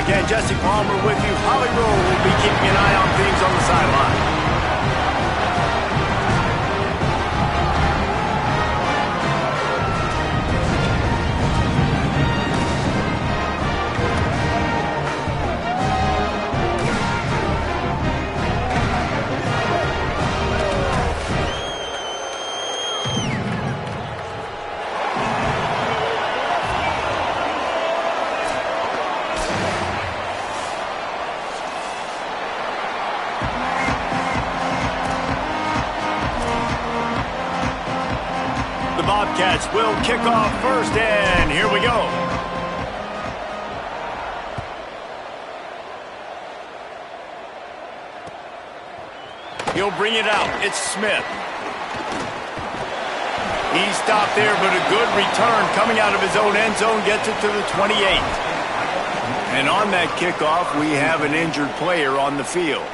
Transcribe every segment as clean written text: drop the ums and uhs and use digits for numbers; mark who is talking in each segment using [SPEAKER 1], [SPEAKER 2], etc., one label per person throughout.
[SPEAKER 1] again, Jesse Palmer with you. Holly Rowe will be keeping an eye on things on the sideline. Bobcats will kick off first, and here we go. He'll bring it out. It's Smith. He stopped there, but a good return coming out of his own end zone gets it to the 28. And on that kickoff, we have an injured player on the field.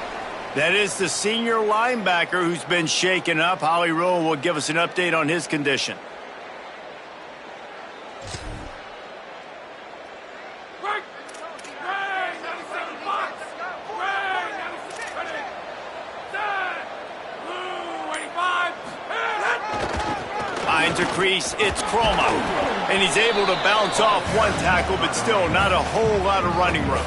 [SPEAKER 1] That is the senior linebacker who's been shaken up. Holly Rowe will give us an update on his condition. Finds a crease, it's Chroma. And he's able to bounce off one tackle, but still not a whole lot of running room.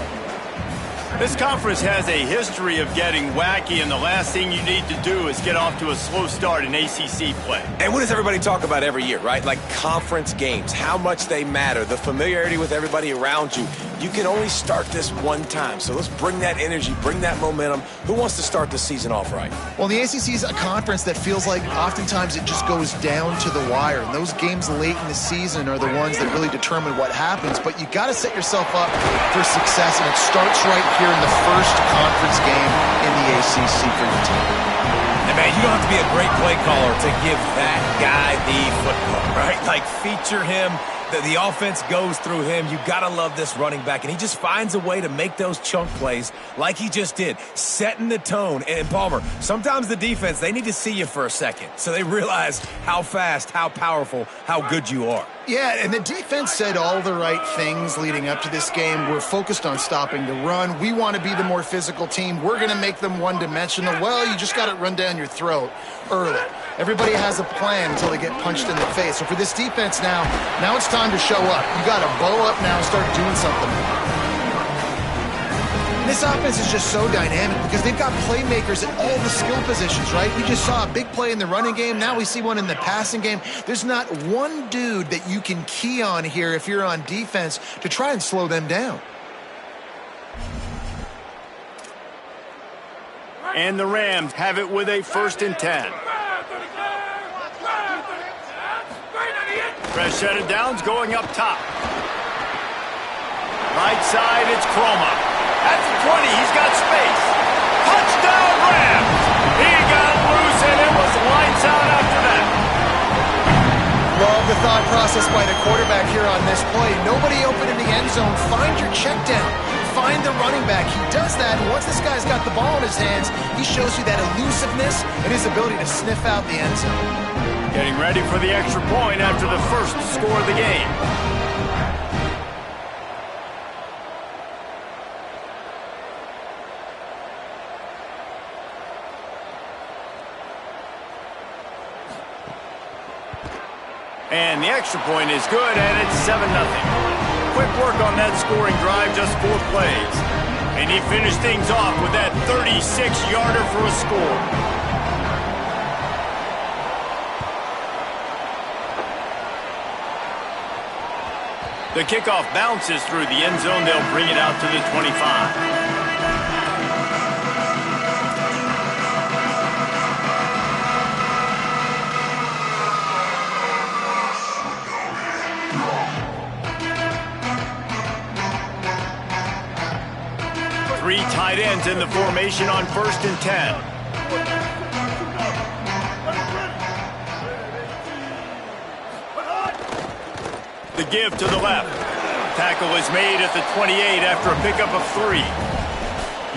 [SPEAKER 1] This conference has a history of getting wacky, and the last thing you need to do is get off to a slow start in ACC play.
[SPEAKER 2] And what does everybody talk about every year, right? Like conference games, how much they matter, the familiarity with everybody around you. You can only start this one time, so let's bring that energy, bring that momentum. Who wants to start the season off right?
[SPEAKER 3] Well, the ACC is a conference that feels like oftentimes it just goes down to the wire, and those games late in the season are the ones that really determine what happens, but you got to set yourself up for success, and it starts right here in the first conference game in the ACC for your team.
[SPEAKER 2] And man, you don't have to be a great play caller to give that guy the football, right? Like feature him. The offense goes through him. You got to love this running back, and he just finds a way to make those chunk plays like he just did, setting the tone. And Palmer, sometimes the defense, they need to see you for a second so they realize how fast, how powerful, how good you are.
[SPEAKER 3] Yeah, and the defense said all the right things leading up to this game. We're focused on stopping the run. We want to be the more physical team. We're going to make them one-dimensional. Well, you just got it run down your throat early. Everybody has a plan until they get punched in the face. So for this defense now it's time to show up. You got to bow up now and start doing something. And this offense is just so dynamic because they've got playmakers at all the skill positions, right? We just saw a big play in the running game. Now we see one in the passing game. There's not one dude that you can key on here if you're on defense to try and slow them down.
[SPEAKER 1] And the Rams have it with a 1st and 10. Fresh set of downs going up top. Right side, it's Chroma. At the 20, he's got space. Touchdown, Rams! He got loose, and it was lights out after that.
[SPEAKER 3] Love the thought process by the quarterback here on this play. Nobody open in the end zone. Find your check down. Find the running back. He does that, and once this guy's got the ball in his hands, he shows you that elusiveness and his ability to sniff out the end zone.
[SPEAKER 1] Getting ready for the extra point after the first score of the game. And the extra point is good, and it's 7-0. Quick work on that scoring drive, just 4 plays. And he finished things off with that 36-yarder for a score. The kickoff bounces through the end zone. They'll bring it out to the 25. Three tight ends in the formation on 1st and 10. The give to the left. Tackle is made at the 28 after a pickup of 3.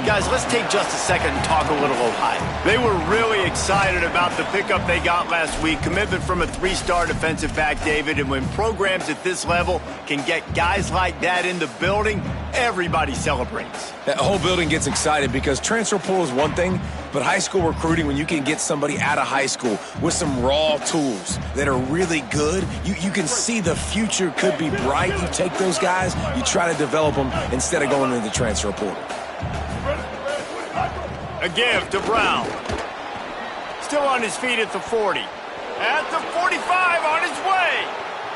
[SPEAKER 1] Guys, let's take just a second and talk a little Ohio. They were really excited about the pickup they got last week. Commitment from a 3-star defensive back, David. And when programs at this level can get guys like that in the building, everybody celebrates.
[SPEAKER 2] That whole building gets excited because transfer portal is one thing, but high school recruiting, when you can get somebody out of high school with some raw tools that are really good, you can see the future could be bright. You take those guys, you try to develop them instead of going into the transfer portal.
[SPEAKER 1] A give to Brown. Still on his feet at the 40. At the 45, on his way.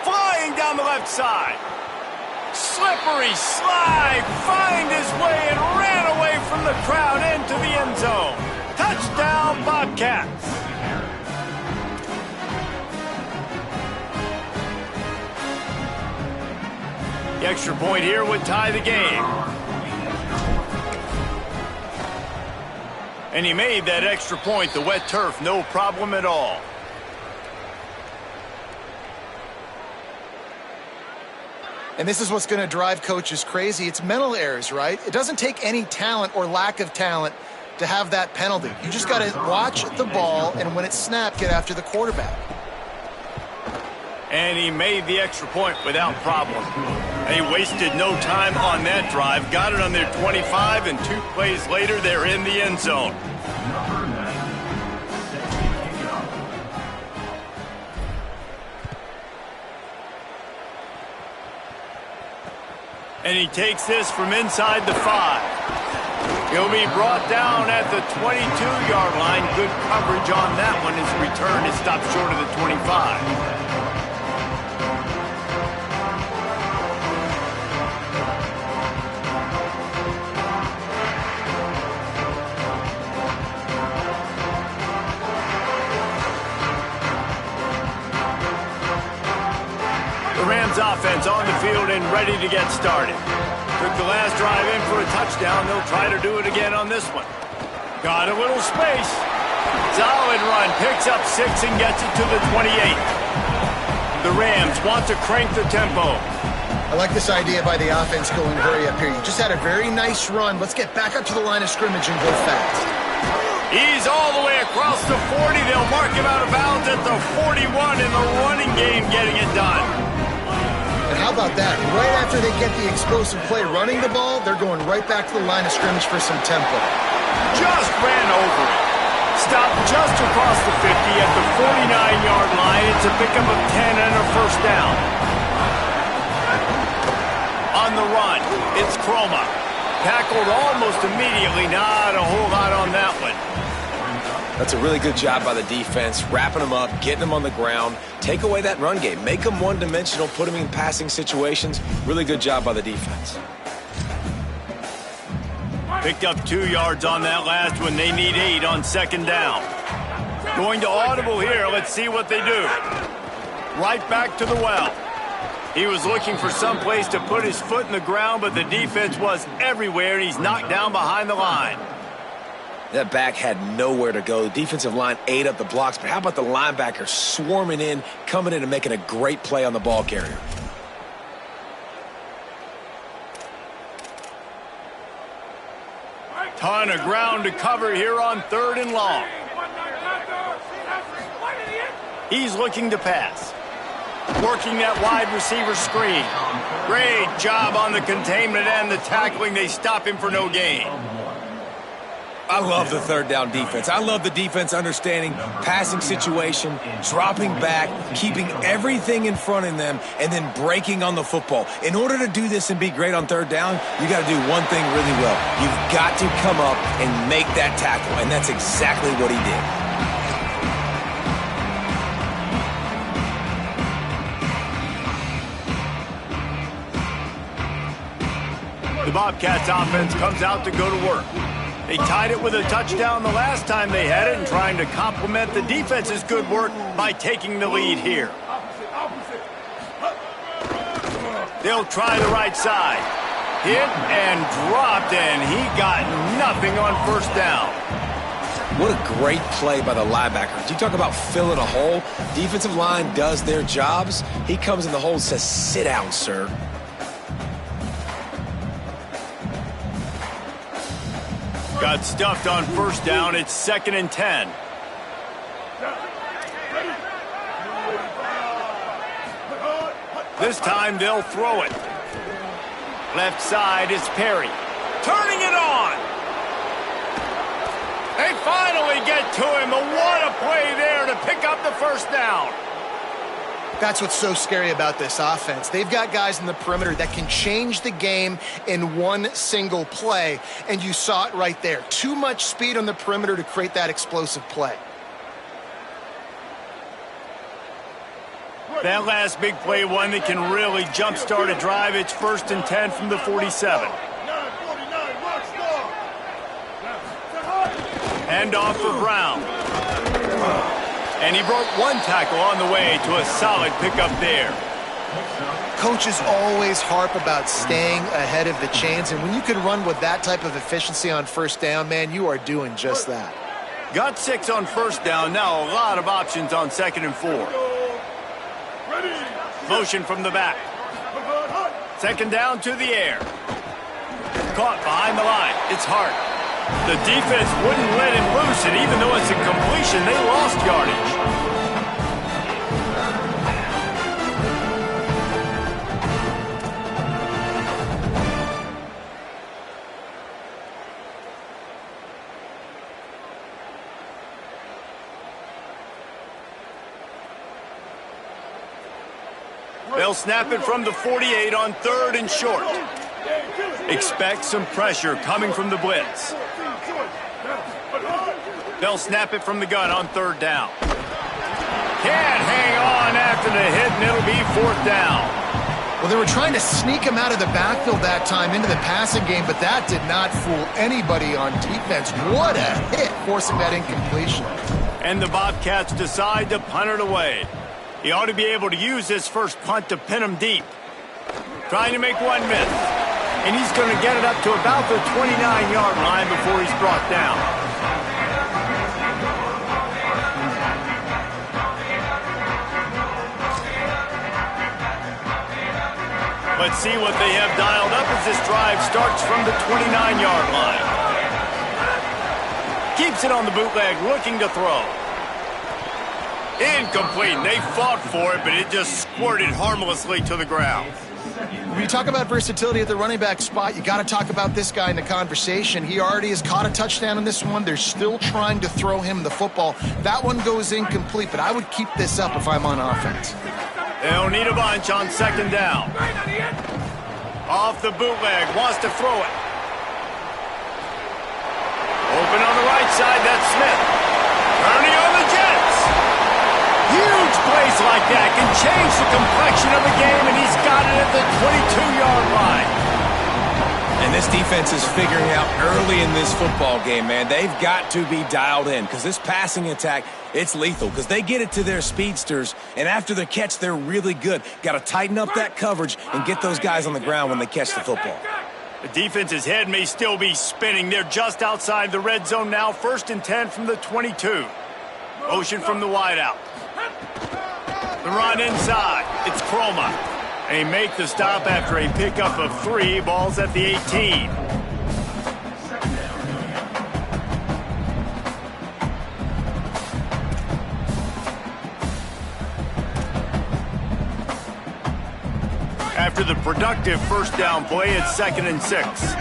[SPEAKER 1] Flying down the left side. Slippery slide. Find his way and ran away from the crowd into the end zone. Touchdown, Bobcats. The extra point here would tie the game. And he made that extra point, the wet turf, no problem at all.
[SPEAKER 3] And this is what's going to drive coaches crazy. It's mental errors, right? It doesn't take any talent or lack of talent to have that penalty. You just got to watch the ball, and when it's snapped, get after the quarterback.
[SPEAKER 1] And he made the extra point without problem. They wasted no time on that drive. Got it on their 25, and 2 plays later, they're in the end zone. And he takes this from inside the 5. He'll be brought down at the 22-yard line. Good coverage on that one. His return is stopped short of the 25. Offense on the field and ready to get started. Took the last drive in for a touchdown. They'll try to do it again on this one. Got a little space. Solid run. Picks up 6 and gets it to the 28. The Rams want to crank the tempo.
[SPEAKER 3] I like this idea by the offense going hurry up here. You just had a very nice run. Let's get back up to the line of scrimmage and go fast.
[SPEAKER 1] He's all the way across the 40. They'll mark him out of bounds at the 41 in the running game, getting it done.
[SPEAKER 3] And how about that? Right after they get the explosive play running the ball, they're going right back to the line of scrimmage for some tempo.
[SPEAKER 1] Just ran over it. Stopped just across the 50 at the 49-yard line. It's a pickup of 10 and a first down. On the run, it's Croma. Tackled almost immediately. Not a whole lot on that one.
[SPEAKER 2] That's a really good job by the defense, wrapping them up, getting them on the ground. Take away that run game. Make them one-dimensional, put them in passing situations. Really good job by the defense.
[SPEAKER 1] Picked up 2 yards on that last one. They need 8 on second down. Going to audible here. Let's see what they do. Right back to the well. He was looking for some place to put his foot in the ground, but the defense was everywhere, and he's knocked down behind the line.
[SPEAKER 2] That back had nowhere to go. The defensive line ate up the blocks, but how about the linebacker swarming in, coming in and making a great play on the ball carrier?
[SPEAKER 1] Ton of ground to cover here on 3rd and long. He's looking to pass. Working that wide receiver screen. Great job on the containment and the tackling. They stop him for no gain.
[SPEAKER 2] I love the 3rd down defense. I love the defense understanding passing situation, dropping back, keeping everything in front of them, and then breaking on the football. In order to do this and be great on 3rd down, you got to do one thing really well. You've got to come up and make that tackle, and that's exactly what he
[SPEAKER 1] did. The Bobcats offense comes out to go to work. They tied it with a touchdown the last time they had it and trying to complement the defense's good work by taking the lead here. They'll try the right side. Hit and dropped, and he got nothing on first down.
[SPEAKER 2] What a great play by the linebacker. You talk about filling a hole. Defensive line does their jobs. He comes in the hole and says, "Sit down, sir."
[SPEAKER 1] Got stuffed on first down. It's 2nd and 10. This time they'll throw it. Left side is Perry. Turning it on. They finally get to him. What a play there to pick up the first down.
[SPEAKER 3] That's what's so scary about this offense. They've got guys in the perimeter that can change the game in one single play, and you saw it right there. Too much speed on the perimeter to create that explosive play.
[SPEAKER 1] That last big play, one that can really jumpstart a drive. It's 1st and 10 from the 47. Hand off for Brown. And he broke one tackle on the way to a solid pickup there.
[SPEAKER 3] Coaches always harp about staying ahead of the chains, and when you can run with that type of efficiency on first down, man, you are doing just that.
[SPEAKER 1] Got 6 on first down. Now a lot of options on 2nd and 4. Motion from the back. 2nd down to the air. Caught behind the line. It's Hart. The defense wouldn't let him loose, and even though it's a completion, they lost yardage. They'll snap it from the 48 on 3rd and short. Expect some pressure coming from the blitz. They'll snap it from the gun on 3rd down. Can't hang on after the hit, and it'll be 4th down.
[SPEAKER 3] Well, they were trying to sneak him out of the backfield that time into the passing game, but that did not fool anybody on defense. What a hit, forcing that incompletion.
[SPEAKER 1] And the Bobcats decide to punt it away. He ought to be able to use this first punt to pin him deep. Trying to make one miss. And he's going to get it up to about the 29-yard line before he's brought down. Let's see what they have dialed up as this drive starts from the 29-yard line. Keeps it on the bootleg, looking to throw. Incomplete. They fought for it, but it just squirted harmlessly to the ground.
[SPEAKER 3] When you talk about versatility at the running back spot, you got to talk about this guy in the conversation. He already has caught a touchdown in this one. They're still trying to throw him the football. That one goes incomplete, but I would keep this up if I'm on offense.
[SPEAKER 1] They'll need a bunch on 2nd down. Off the bootleg, wants to throw it. Open on the right side, that's Smith. Turning on the Jets. Huge plays like that can change the complexion of the game, and he's got it at the 22-yard line.
[SPEAKER 2] And this defense is figuring out early in this football game, man. They've got to be dialed in because this passing attack, it's lethal because they get it to their speedsters, and after the catch, they're really good. Got to tighten up that coverage and get those guys on the ground when they catch the football.
[SPEAKER 1] The defense's head may still be spinning. They're just outside the red zone now. 1st and 10 from the 22. Motion from the wideout. The run inside. It's Croma. They make the stop after a pickup of 3. Ball's at the 18. After the productive first down play, it's 2nd and 6.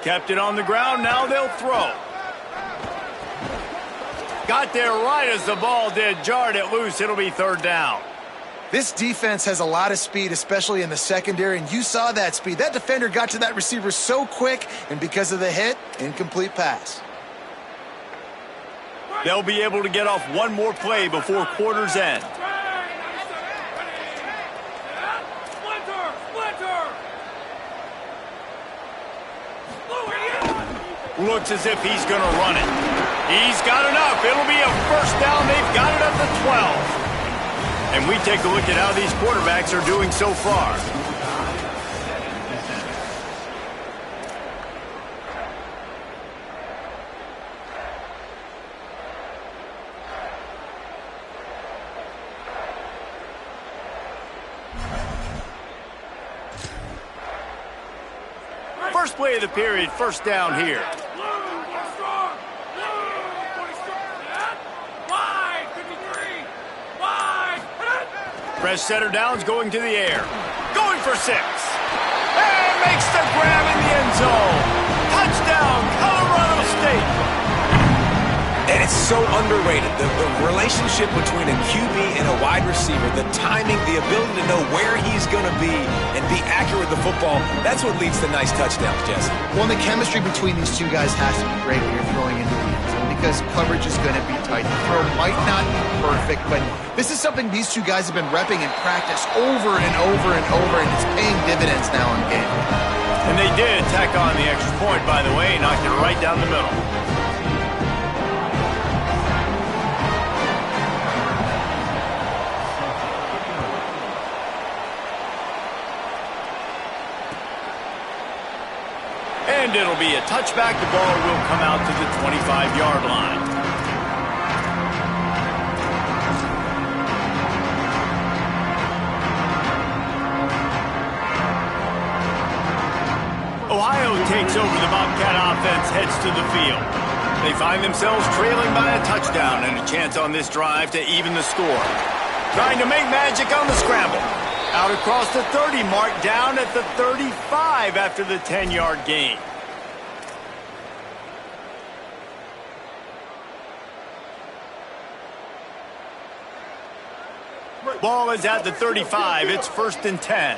[SPEAKER 1] Kept it on the ground, now they'll throw. Got there right as the ball did, jarred it loose, it'll be 3rd down.
[SPEAKER 3] This defense has a lot of speed, especially in the secondary, and you saw that speed. That defender got to that receiver so quick, and because of the hit, incomplete pass.
[SPEAKER 1] They'll be able to get off one more play before quarter's end. Looks as if he's going to run it. He's got enough. It'll be a first down. They've got it at the 12. And we take a look at how these quarterbacks are doing so far. First play of the period, first down here. Fresh setter down's going to the air. Going for 6. And makes the grab in the end zone. Touchdown, Colorado State.
[SPEAKER 2] And it's so underrated. The relationship between a QB and a wide receiver, the timing, the ability to know where he's going to be and be accurate with the football, that's what leads to nice touchdowns, Jesse.
[SPEAKER 3] Well, the chemistry between these two guys has to be great when you're throwing into the end zone because coverage is going to be tight. The throw might not be perfect, but this is something these two guys have been repping in practice over and over and over, and it's paying dividends now in game.
[SPEAKER 1] And they did tack on the extra point, by the way, knocked it right down the middle. And it'll be a touchback. The ball will come out to the 25-yard line. Ohio takes over the Bobcat offense, heads to the field. They find themselves trailing by a touchdown and a chance on this drive to even the score. Trying to make magic on the scramble. Out across the 30 mark, down at the 35 after the 10-yard gain. Ball is at the 35. It's 1st and 10.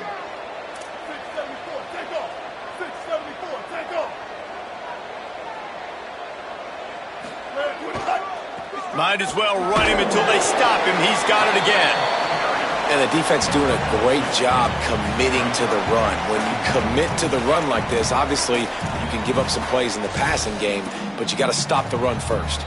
[SPEAKER 1] Might as well run him until they stop him. He's got it again.
[SPEAKER 2] And the defense doing a great job committing to the run. When you commit to the run like this, obviously you can give up some plays in the passing game, but you got to stop the run first.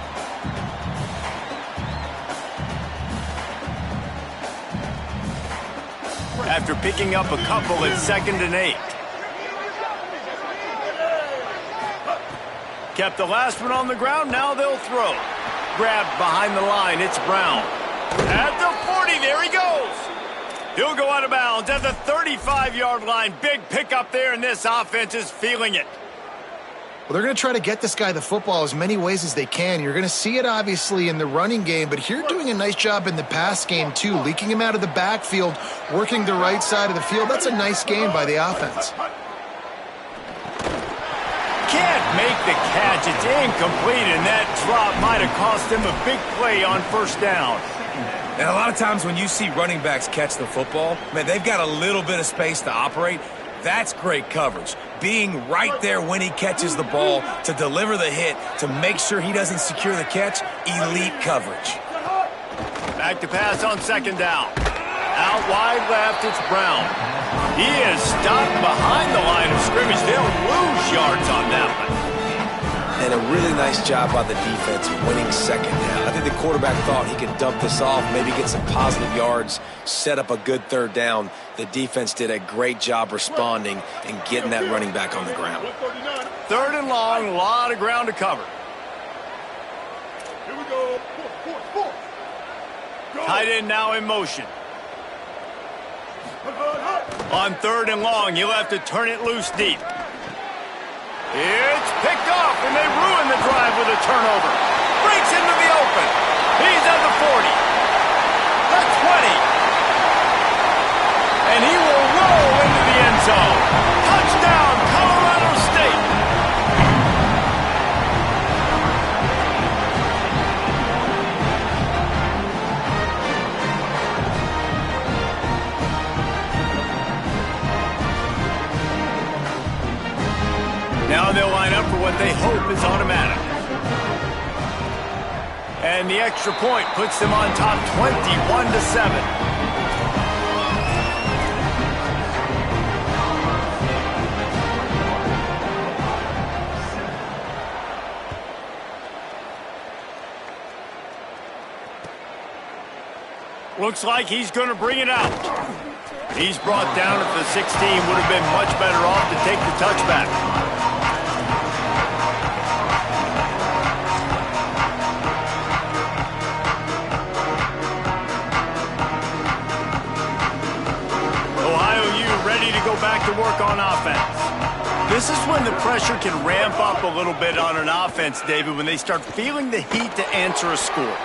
[SPEAKER 1] After picking up a couple, it's 2nd and 8. Kept the last one on the ground, now they'll throw. Grabbed behind the line, it's Brown. At the 40, there he goes. He'll go out of bounds at the 35-yard line. Big pickup there, and this offense is feeling it.
[SPEAKER 3] Well, they're going to try to get this guy the football as many ways as they can. You're going to see it, obviously, in the running game, but here doing a nice job in the pass game, too. Leaking him out of the backfield, working the right side of the field. That's a nice game by the offense.
[SPEAKER 1] Can't make the catch. It's incomplete, and that drop might have cost him a big play on 1st down.
[SPEAKER 2] And a lot of times when you see running backs catch the football, man, they've got a little bit of space to operate. That's great coverage. Being right there when he catches the ball to deliver the hit, to make sure he doesn't secure the catch, elite coverage.
[SPEAKER 1] Back to pass on 2nd down. Out wide left, it's Brown. He is stopped behind the line of scrimmage. They'll lose yards on that one.
[SPEAKER 2] And a really nice job by the defense winning 2nd down. I think the quarterback thought he could dump this off, maybe get some positive yards, set up a good 3rd down. The defense did a great job responding and getting that running back on the ground.
[SPEAKER 1] 3rd and long, a lot of ground to cover.
[SPEAKER 4] Here we go.
[SPEAKER 1] Tight end now in motion. On 3rd and long, you'll have to turn it loose deep. It's picked off, and they ruin the drive with a turnover. Breaks into the open. He's at the 40. The 20. And he will roll into the end zone. Touchdown, Colorado State. Now they'll line up for what they hope is automatic. And the extra point puts them on top 21-7. Looks like he's going to bring it out. He's brought down at the 16. Would have been much better off to take the touchback. Ohio U ready to go back to work on offense. This is when the pressure can ramp up a little bit on an offense, David, when they start feeling the heat to answer a score.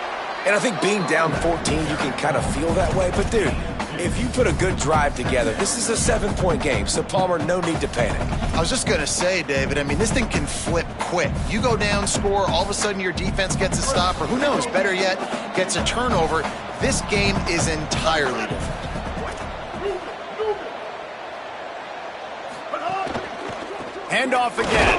[SPEAKER 2] And I think being down 14, you can kind of feel that way. But, dude, if you put a good drive together, this is a 7-point game. So, Palmer, no need to panic.
[SPEAKER 3] I was just going to say, David, I mean, this thing can flip quick. You go down, score, all of a sudden your defense gets a stop, or who knows, better yet, gets a turnover. This game is entirely different.
[SPEAKER 1] Handoff again.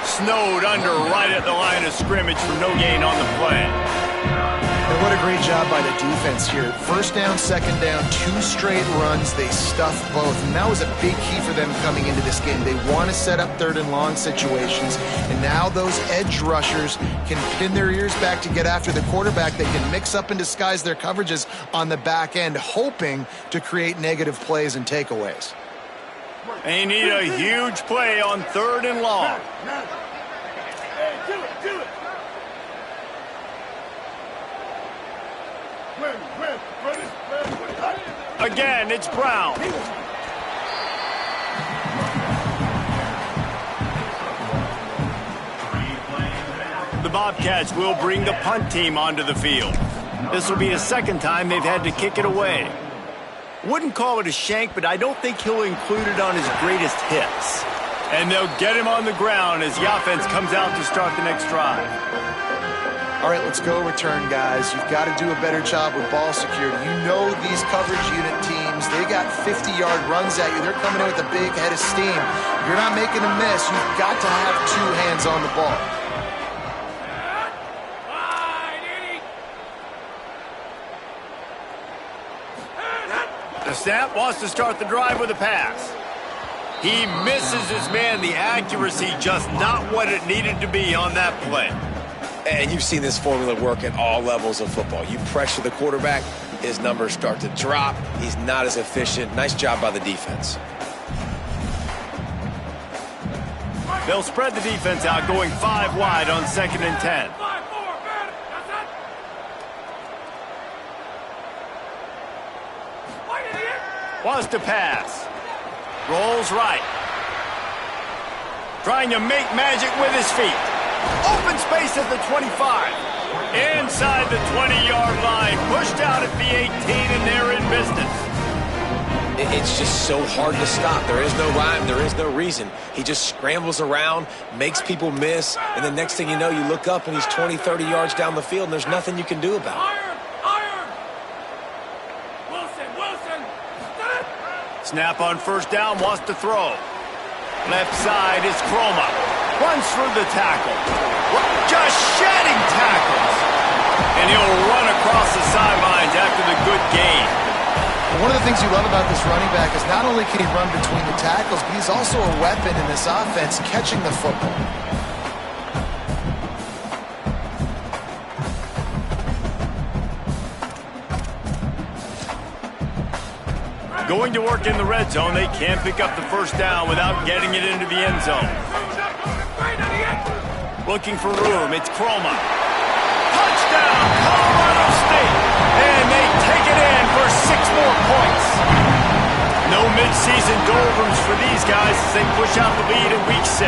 [SPEAKER 1] Snowed under right at the line of scrimmage for no gain on the play.
[SPEAKER 3] And what a great job by the defense here. First down, second down, 2 straight runs. They stuffed both. And that was a big key for them coming into this game. They want to set up 3rd and long situations. And now those edge rushers can pin their ears back to get after the quarterback. They can mix up and disguise their coverages on the back end, hoping to create negative plays and takeaways.
[SPEAKER 1] They need a huge play on 3rd and long. Again, it's Brown. The Bobcats will bring the punt team onto the field. This will be the 2nd time they've had to kick it away. Wouldn't call it a shank, but I don't think he'll include it on his greatest hits. And they'll get him on the ground as the offense comes out to start the next drive.
[SPEAKER 3] All right, let's go return, guys. You've got to do a better job with ball security. You know these coverage unit teams, they got 50-yard runs at you. They're coming in with a big head of steam. You're not making a miss. You've got to have 2 hands on the ball.
[SPEAKER 1] The snap wants to start the drive with a pass. He misses his man. The accuracy just not what it needed to be on that play.
[SPEAKER 2] And you've seen this formula work at all levels of football. You pressure the quarterback, his numbers start to drop. He's not as efficient. Nice job by the defense.
[SPEAKER 1] They'll spread the defense out, going 5 wide on 2nd and 10. Wants to pass. Rolls right. Trying to make magic with his feet. Open space at the 25. Inside the 20-yard line. Pushed out at the 18, and they're in business.
[SPEAKER 2] It's just so hard to stop. There is no rhyme. There is no reason. He just scrambles around, makes people miss, and the next thing you know, you look up and he's 20, 30 yards down the field, and there's nothing you can do about it.
[SPEAKER 1] Snap on 1st down, wants to throw. Left side is Croma. Runs through the tackle. Just shedding tackles. And he'll run across the sidelines after the good gain.
[SPEAKER 3] One of the things you love about this running back is not only can he run between the tackles, but he's also a weapon in this offense, catching the football.
[SPEAKER 1] Going to work in the red zone, they can't pick up the 1st down without getting it into the end zone. Looking for room, it's Croma. Touchdown, Colorado State! And they take it in for 6 more points. No midseason doldrums for these guys as they push out the lead in Week 6.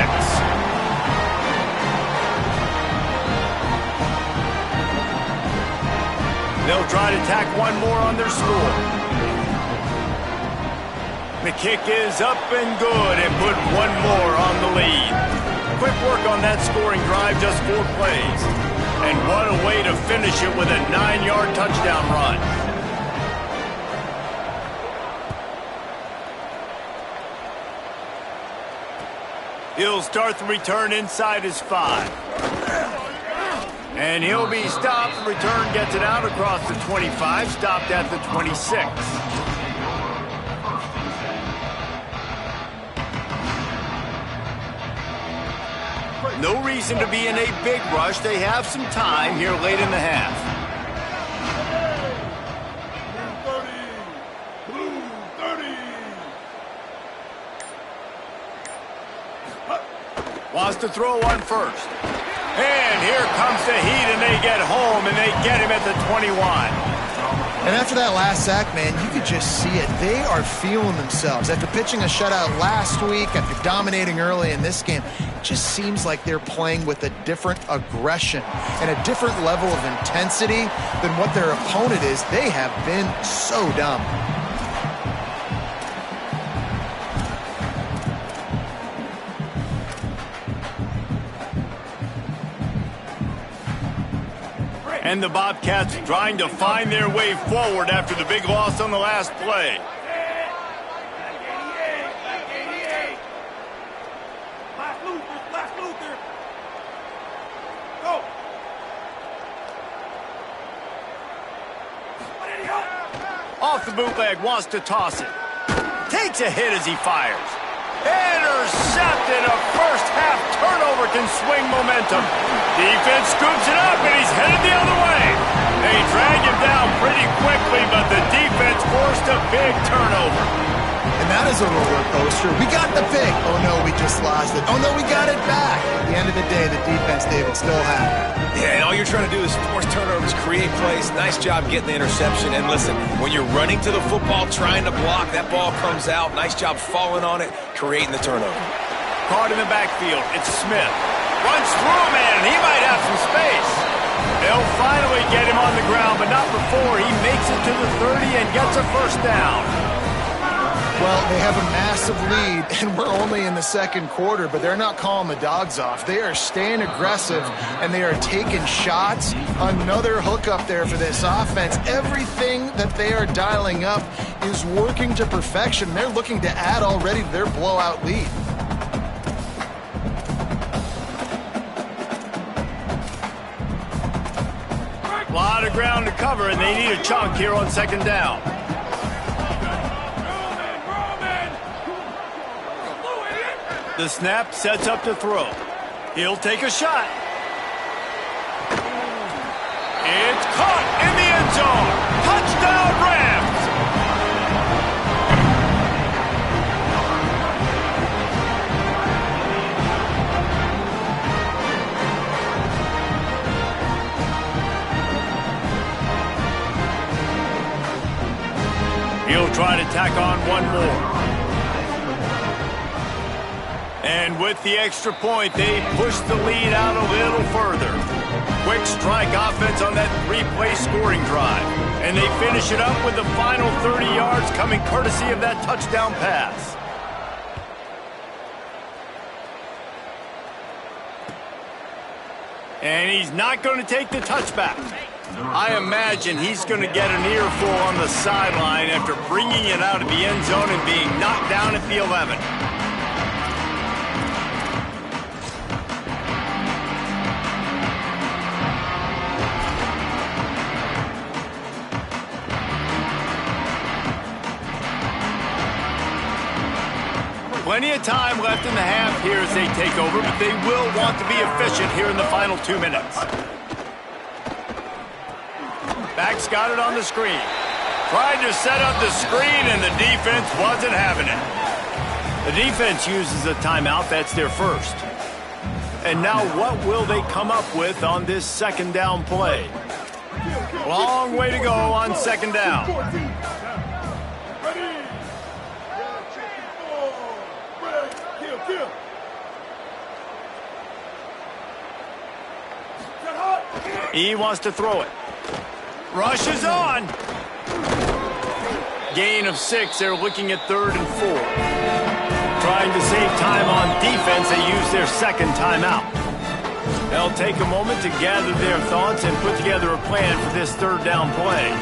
[SPEAKER 1] They'll try to tack 1 more on their score. The kick is up and good and put 1 more on the lead. Quick work on that scoring drive, just 4 plays. And what a way to finish it with a 9-yard touchdown run. He'll start the return inside his 5. And he'll be stopped. The return gets it out across the 25, stopped at the 26. No reason to be in a big rush. They have some time here late in the half. Wants to throw on 1st. And here comes the heat, and they get home, and they get him at the 21.
[SPEAKER 3] And after that last sack, man, you could just see it. They are feeling themselves. After pitching a shutout last week, after dominating early in this game, it just seems like they're playing with a different aggression and a different level of intensity than what their opponent is. They have been so dumb.
[SPEAKER 1] And the Bobcats trying to find their way forward after the big loss on the last play. Off the bootleg, wants to toss it. Takes a hit as he fires. Intercepted. A first-half turnover can swing momentum. Defense scoops it up, and he's headed the other way. They drag him down pretty quickly, but the defense forced a big turnover.
[SPEAKER 3] And that is a roller coaster. We got the pick. Oh, no, we just lost it. Oh, no, we got it back. At the end of the day, the defense, David, still had it.
[SPEAKER 2] Yeah, and all you're trying to do is force turnovers, create plays. Nice job getting the interception. And listen, when you're running to the football, trying to block, that ball comes out. Nice job falling on it, creating the turnover.
[SPEAKER 1] Caught in the backfield. It's Smith. Runs through a man. He might have some space. They'll finally get him on the ground, but not before he makes it to the 30 and gets a first down.
[SPEAKER 3] Well, they have a massive lead, and we're only in the second quarter, but they're not calling the dogs off. They are staying aggressive, and they are taking shots. Another hookup there for this offense. Everything that they are dialing up is working to perfection. They're looking to add already to their blowout lead.
[SPEAKER 1] A lot of ground to cover, and they need a chunk here on second down. The snap sets up to throw. He'll take a shot. It's caught in the end zone. Touchdown, Rams! He'll try to tack on one more. And with the extra point, they push the lead out a little further. Quick strike offense on that three-play scoring drive. And they finish it up with the final 30 yards coming courtesy of that touchdown pass. And he's not going to take the touchback. I imagine he's going to get an earful on the sideline after bringing it out of the end zone and being knocked down at the 11. Plenty of time left in the half here as they take over, but they will want to be efficient here in the final 2 minutes. Back's got it on the screen. Tried to set up the screen, and the defense wasn't having it. The defense uses a timeout. That's their first. And now what will they come up with on this second down play? Long way to go on second down. He wants to throw it. Rush is on. Gain of 6. They're looking at 3rd and 4. Trying to save time on defense, they use their second timeout. They'll take a moment to gather their thoughts and put together a plan for this third down play.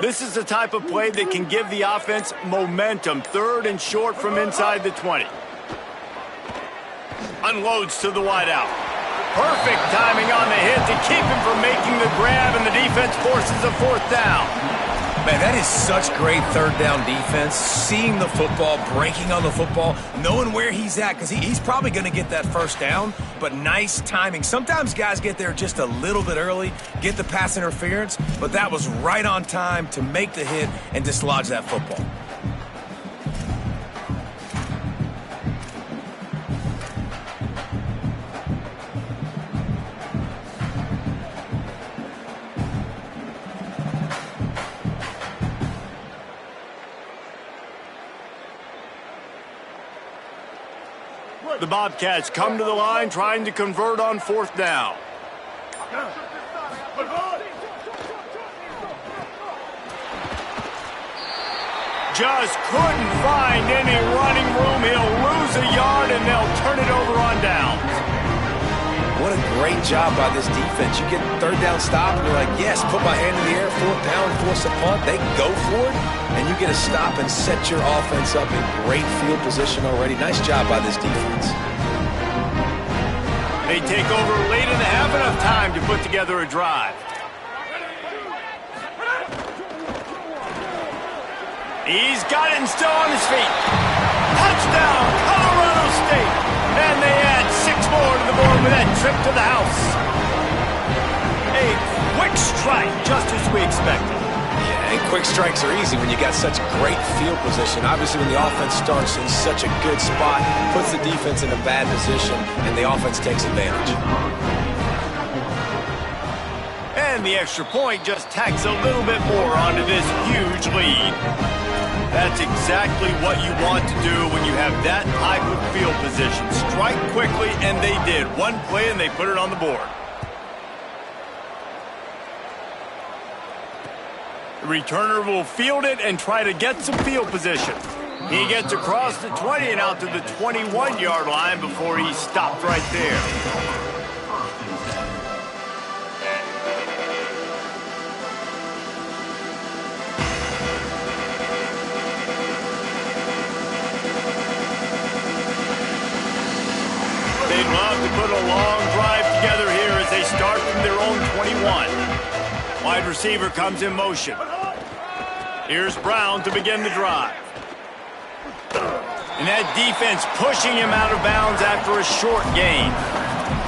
[SPEAKER 1] This is the type of play that can give the offense momentum. 3rd and short from inside the 20. Unloads to the wideout. Perfect timing on the hit to keep him from making the grab, and the defense forces a 4th down.
[SPEAKER 2] Man, that is such great third down defense. Seeing the football, breaking on the football, knowing where he's at, because he's probably going to get that first down, but nice timing. Sometimes guys get there just a little bit early, get the pass interference, but that was right on time to make the hit and dislodge that football.
[SPEAKER 1] The Bobcats come to the line trying to convert on 4th down. Just couldn't find any running room. He'll lose a yard, and they'll turn it over on downs.
[SPEAKER 2] What a great job by this defense. You get 3rd down stop, and you're like, yes, put my hand in the air, 4th down, force a punt. They go for it, and you get a stop and set your offense up in great field position already. Nice job by this defense.
[SPEAKER 1] They take over late in the half, enough time to put together a drive. He's got it and still on his feet. Touchdown, Colorado State. And they add 6 more to the board with that trip to the house. A quick strike, just as we expected.
[SPEAKER 2] Yeah, and quick strikes are easy when you got such great field position. Obviously, when the offense starts in such a good spot, puts the defense in a bad position, and the offense takes advantage.
[SPEAKER 1] And the extra point just tacks a little bit more onto this huge lead. That's exactly what you want to do when you have that type of field position. Strike quickly, and they did. One play, and they put it on the board. The returner will field it and try to get some field position. He gets across the 20 and out to the 21-yard line before he stopped right there. They'd love to put a long drive together here as they start from their own 21. Wide receiver comes in motion. Here's Brown to begin the drive. And that defense pushing him out of bounds after a short gain.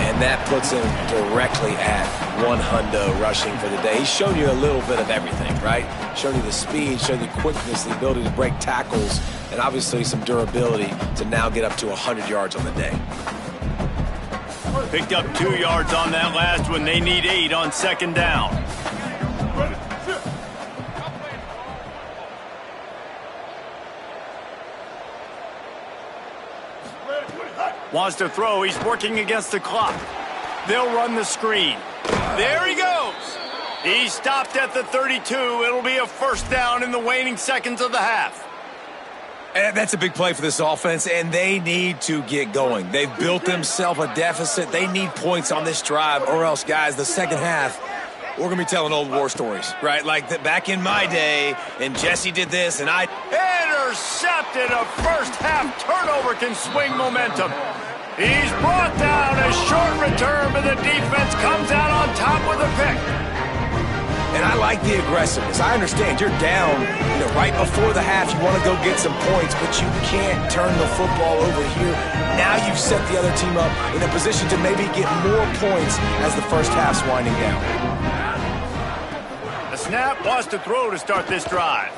[SPEAKER 2] And that puts him directly at 100 rushing for the day. He's shown you a little bit of everything, right? Shown you the speed, shown you the quickness, the ability to break tackles, and obviously some durability to now get up to 100 yards on the day.
[SPEAKER 1] Picked up 2 yards on that last one. They need 8 on 2nd down. Wants to throw. He's working against the clock. They'll run the screen. There he goes. He stopped at the 32. It'll be a 1st down in the waning seconds of the half.
[SPEAKER 2] And that's a big play for this offense, and they need to get going. They've built themselves a deficit. They need points on this drive, or else, guys, the second half, we're going to be telling old war stories, right? Like back in my day, and Jesse did this, and I...
[SPEAKER 1] Intercepted. A first-half turnover can swing momentum. He's brought down. A short return, but the defense comes out on top with a pick.
[SPEAKER 2] And I like the aggressiveness. I understand you're down, right before the half. You want to go get some points, but you can't turn the football over here. Now you've set the other team up in a position to maybe get more points as the first half's winding down.
[SPEAKER 1] The snap wants to throw to start this drive.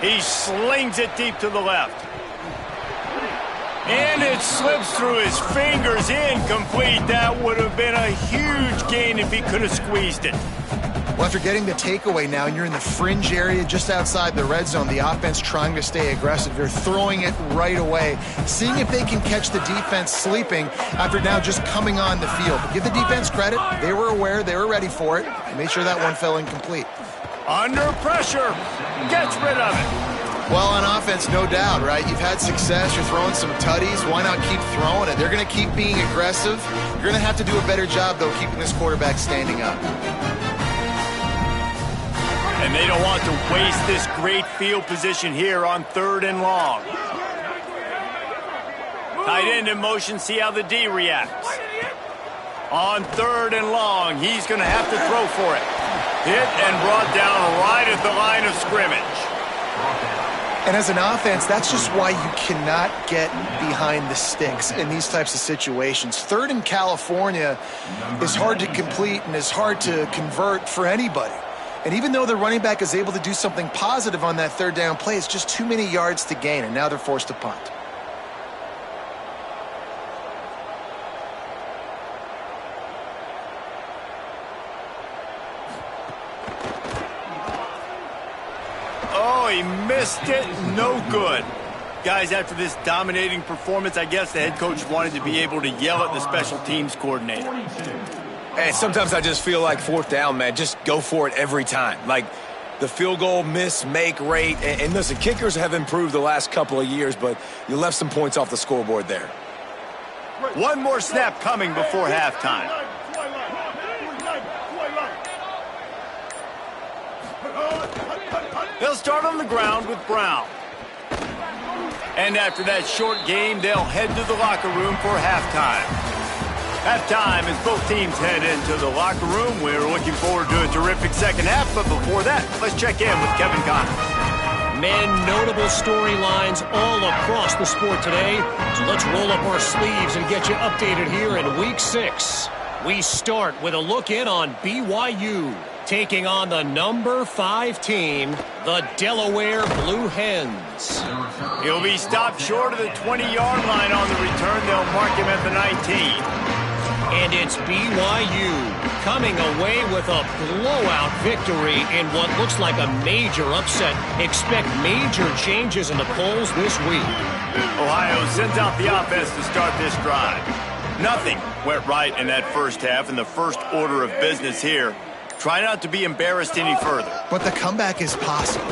[SPEAKER 1] He slings it deep to the left. And it slips through his fingers, incomplete. That would have been a huge gain if he could have squeezed it.
[SPEAKER 3] Well, after getting the takeaway now, and you're in the fringe area just outside the red zone, the offense trying to stay aggressive. They're throwing it right away, seeing if they can catch the defense sleeping after now just coming on the field. But give the defense credit. They were aware. They were ready for it. They made sure that one fell incomplete.
[SPEAKER 1] Under pressure. Gets rid of it.
[SPEAKER 3] Well, on offense, no doubt, right? You've had success. You're throwing some tutties. Why not keep throwing it? They're going to keep being aggressive. You're going to have to do a better job, though, keeping this quarterback standing up.
[SPEAKER 1] And they don't want to waste this great field position here on 3rd and long. Tight end in motion, see how the D reacts. On 3rd and long, he's going to have to throw for it. Hit and brought down right at the line of scrimmage.
[SPEAKER 3] And as an offense, that's just why you cannot get behind the sticks in these types of situations. 3rd in California is hard to complete and is hard to convert for anybody. And even though the running back is able to do something positive on that 3rd down play, it's just too many yards to gain, and now they're forced to punt.
[SPEAKER 1] Oh, he missed it. No good. Guys, after this dominating performance, I guess the head coach wanted to be able to yell at the special teams coordinator.
[SPEAKER 2] And sometimes I just feel like fourth down, man, just go for it every time. Like the field goal miss-make rate. And listen, kickers have improved the last couple of years, but you left some points off the scoreboard there.
[SPEAKER 1] One more snap coming before halftime. They'll start on the ground with Brown. And after that short game, they'll head to the locker room for halftime. Halftime as both teams head into the locker room. We're looking forward to a terrific second half, but before that, let's check in with Kevin Connors.
[SPEAKER 4] Men, notable storylines all across the sport today. So let's roll up our sleeves and get you updated here in Week 6. We start with a look in on BYU, taking on the number 5 team, the Delaware Blue Hens.
[SPEAKER 1] He'll be stopped short of the 20-yard line on the return. They'll mark him at the 19.
[SPEAKER 4] And it's BYU coming away with a blowout victory in what looks like a major upset. Expect major changes in the polls this week.
[SPEAKER 1] Ohio sends out the offense to start this drive. Nothing went right in that first half, and the first order of business here. Try not to be embarrassed any further.
[SPEAKER 3] But the comeback is possible.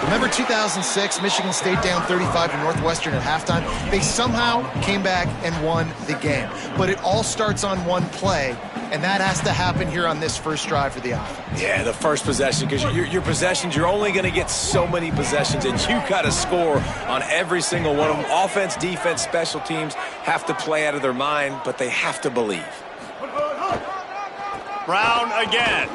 [SPEAKER 3] Remember 2006, Michigan State down 35 to Northwestern at halftime? They somehow came back and won the game. But it all starts on one play, and that has to happen here on this first drive for the offense.
[SPEAKER 2] Yeah, the first possession, because your possessions, you're only going to get so many possessions, and you got to score on every single one of them. Offense, defense, special teams have to play out of their mind, but they have to believe.
[SPEAKER 1] Brown again.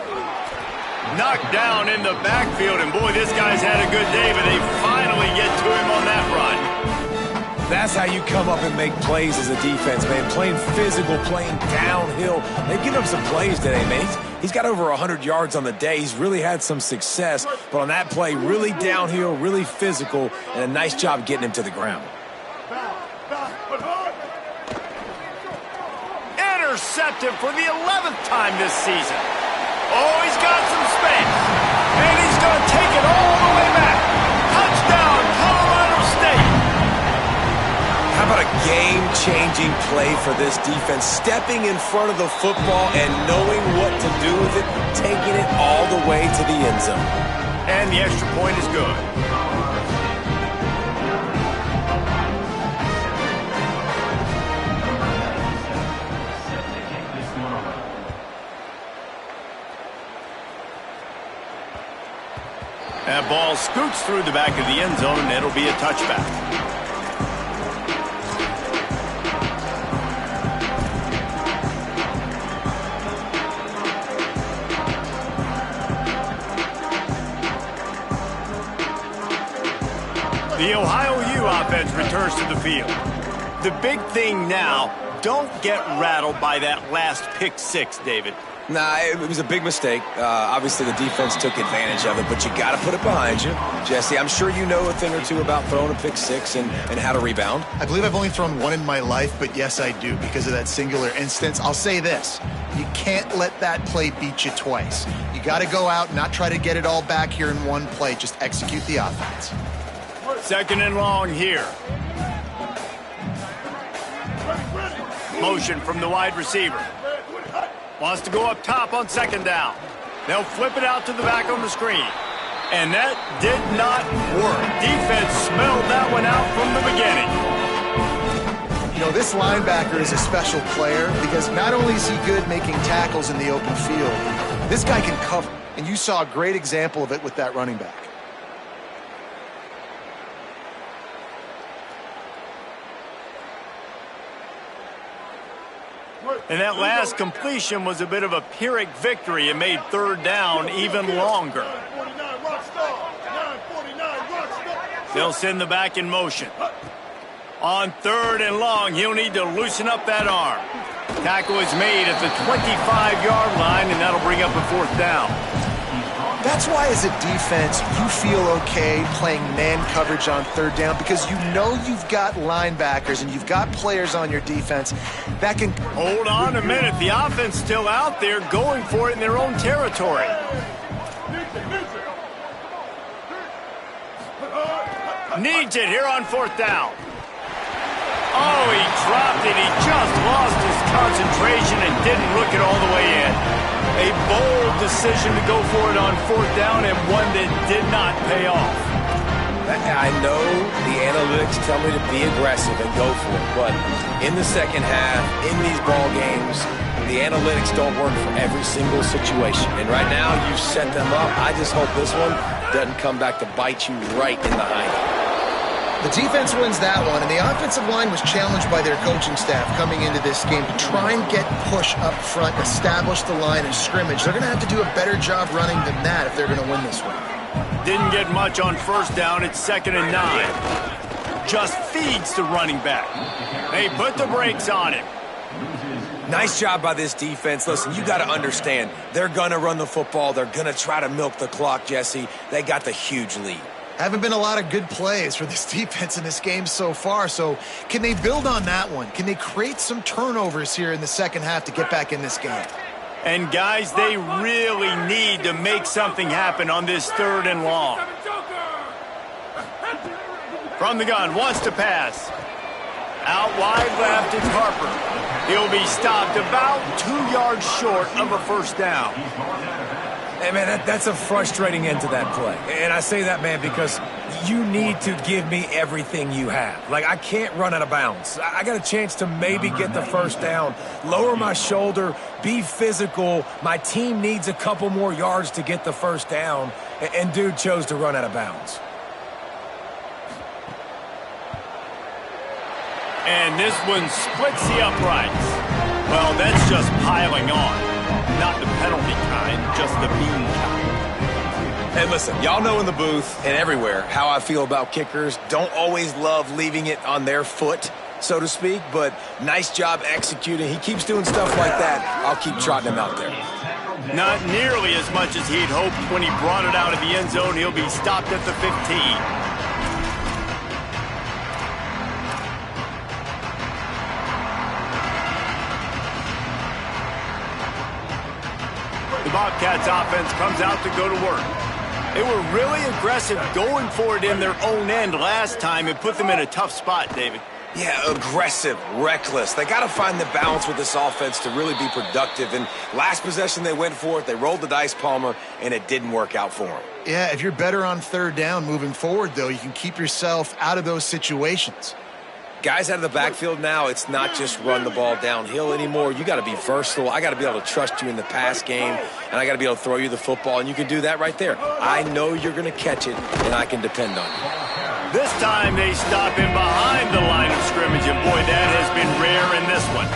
[SPEAKER 1] Knocked down in the backfield, and boy, this guy's had a good day, but they finally get to him on that run.
[SPEAKER 2] That's how you come up and make plays as a defense, man. Playing physical, playing downhill. They've given him some plays today, man. He's got over 100 yards on the day. He's really had some success, but on that play, really downhill, really physical, and a nice job getting him to the ground.
[SPEAKER 1] Intercepted for the 11th time this season. Oh, he's got some space. And he's going to take it all the way back. Touchdown, Colorado State.
[SPEAKER 2] How about a game-changing play for this defense? Stepping in front of the football and knowing what to do with it, taking it all the way to the end zone.
[SPEAKER 1] And the extra point is good. That ball scoots through the back of the end zone, and it'll be a touchback. The Ohio U offense returns to the field. The big thing now, don't get rattled by that last pick six, David.
[SPEAKER 2] Nah, it was a big mistake. Obviously, the defense took advantage of it, but you got to put it behind you. Jesse, I'm sure you know a thing or two about throwing a pick six and how to rebound.
[SPEAKER 3] I believe I've only thrown one in my life, but yes, I do because of that singular instance. I'll say this. You can't let that play beat you twice. You got to go out, not try to get it all back here in one play. Just execute the offense.
[SPEAKER 1] Second and long here. Motion from the wide receiver. Wants to go up top on second down. They'll flip it out to the back on the screen. And that did not work. Defense smelled that one out from the beginning.
[SPEAKER 3] You know, this linebacker is a special player because not only is he good making tackles in the open field, this guy can cover. And you saw a great example of it with that running back.
[SPEAKER 1] And that last completion was a bit of a Pyrrhic victory. It made third down even longer. They'll send the back in motion. On third and long, he'll need to loosen up that arm. Tackle is made at the 25-yard line, and that'll bring up a fourth down.
[SPEAKER 3] That's why as a defense, you feel okay playing man coverage on third down because you know you've got linebackers and you've got players on your defense that can...
[SPEAKER 1] Hold on a minute. The offense still out there going for it in their own territory. Needs it here on 4th down. Oh, he dropped it. He just lost his concentration and didn't look it all the way in. A bold decision to go for it on 4th down and one that did not pay off.
[SPEAKER 2] I know the analytics tell me to be aggressive and go for it, but in the second half, in these ball games, the analytics don't work for every single situation. And right now, you've set them up. I just hope this one doesn't come back to bite you right in the hind.
[SPEAKER 3] The defense wins that one, and the offensive line was challenged by their coaching staff coming into this game to try and get push up front, establish the line of scrimmage. They're going to have to do a better job running than that if they're going to win this one.
[SPEAKER 1] Didn't get much on 1st down. It's 2nd and 9. Just feeds the running back. They put the brakes on him.
[SPEAKER 2] Nice job by this defense. Listen, you got to understand, they're going to run the football. They're going to try to milk the clock, Jesse. They got the huge lead.
[SPEAKER 3] Haven't been a lot of good plays for this defense in this game so far, so can they build on that one? Can they create some turnovers here in the second half to get back in this game?
[SPEAKER 1] And, guys, they really need to make something happen on this 3rd and long. From the gun, wants to pass. Out wide left, it's Harper. He'll be stopped about 2 yards short of a 1st down.
[SPEAKER 2] Hey, man, that's a frustrating end to that play. And I say that, man, because you need to give me everything you have. Like, I can't run out of bounds. I got a chance to maybe get the 1st down, lower my shoulder, be physical. My team needs a couple more yards to get the 1st down, and dude chose to run out of bounds.
[SPEAKER 1] And this one splits the uprights. Well, that's just piling on. Not the penalty kind, just the bean kind.
[SPEAKER 2] And listen, y'all know in the booth and everywhere how I feel about kickers. Don't always love leaving it on their foot, so to speak, but nice job executing. He keeps doing stuff like that. I'll keep trotting him out there.
[SPEAKER 1] Not nearly as much as he'd hoped when he brought it out of the end zone. He'll be stopped at the 15. The Bobcats offense comes out to go to work. They were really aggressive going for it in their own end last time and put them in a tough spot, David.
[SPEAKER 2] Yeah, aggressive, reckless. They got to find the balance with this offense to really be productive. And last possession they went for it, they rolled the dice, Palmer, and it didn't work out for them.
[SPEAKER 3] Yeah, if you're better on 3rd down moving forward, though, you can keep yourself out of those situations.
[SPEAKER 2] Guys out of the backfield now, it's not just run the ball downhill anymore. You got to be versatile. I got to be able to trust you in the pass game, and I got to be able to throw you the football, and you can do that right there. I know you're going to catch it, and I can depend on you.
[SPEAKER 1] This time they stop him behind the line of scrimmage, and boy, that has been rare in this one.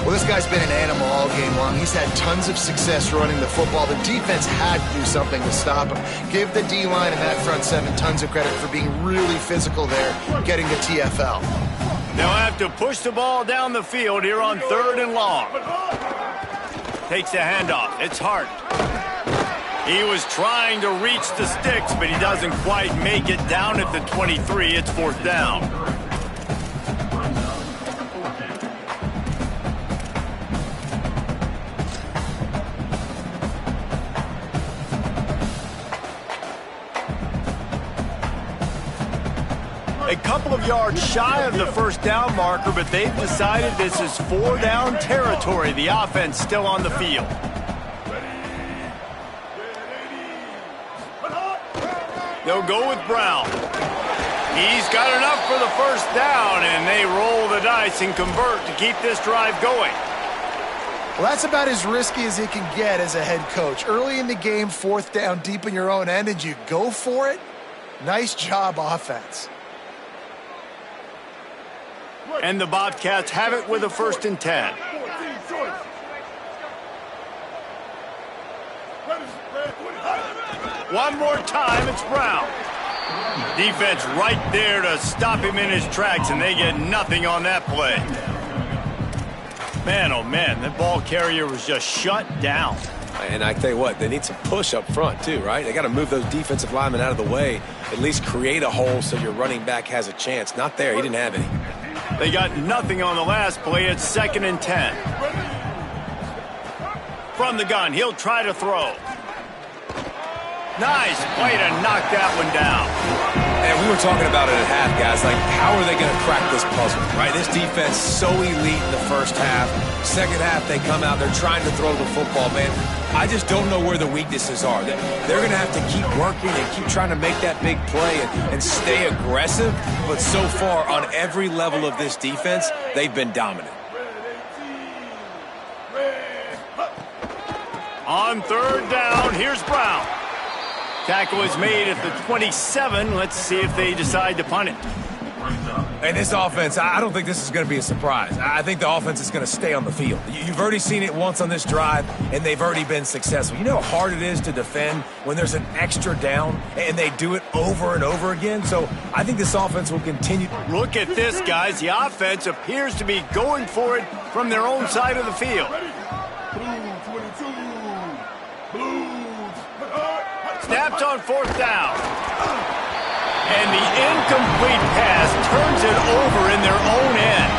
[SPEAKER 3] Well, this guy's been an animal all game long. He's had tons of success running the football. The defense had to do something to stop him. Give the D-line and that front 7 tons of credit for being really physical there, getting the TFL.
[SPEAKER 1] They'll have to push the ball down the field here on 3rd and long. Takes the handoff. It's Hart. He was trying to reach the sticks, but he doesn't quite make it down at the 23. It's 4th down. A couple of yards shy of the 1st down marker, but they've decided this is 4 down territory. The offense still on the field. They'll go with Brown. He's got enough for the 1st down, and they roll the dice and convert to keep this drive going.
[SPEAKER 3] Well, that's about as risky as it can get as a head coach. Early in the game, 4th down, deep in your own end, and you go for it. Nice job, offense.
[SPEAKER 1] And the Bobcats have it with a 1st and 10. One more time, it's Brown. Defense right there to stop him in his tracks, and they get nothing on that play. Man, oh man, that ball carrier was just shut down.
[SPEAKER 2] And I tell you what, they need some push up front too, right? They got to move those defensive linemen out of the way, at least create a hole so your running back has a chance. Not there, he didn't have any.
[SPEAKER 1] They got nothing on the last play. It's 2nd and 10. From the gun, he'll try to throw. Nice play to knock that one down.
[SPEAKER 2] And we were talking about it at half, guys. Like, how are they going to crack this puzzle, right? This defense so elite in the first half. Second half, they come out, they're trying to throw the football, man. I just don't know where the weaknesses are. They're going to have to keep working and keep trying to make that big play and stay aggressive. But so far, on every level of this defense, they've been dominant.
[SPEAKER 1] On third down, here's Brown. Tackle is made at the 27. Let's see if they decide to punt it.
[SPEAKER 2] And this offense, I don't think this is going to be a surprise. I think the offense is going to stay on the field. You've already seen it once on this drive, and they've already been successful. You know how hard it is to defend when there's an extra down, and they do it over and over again? So I think this offense will continue.
[SPEAKER 1] Look at this, guys. The offense appears to be going for it from their own side of the field. Snapped on fourth down. And the incomplete pass turns it over in their own end.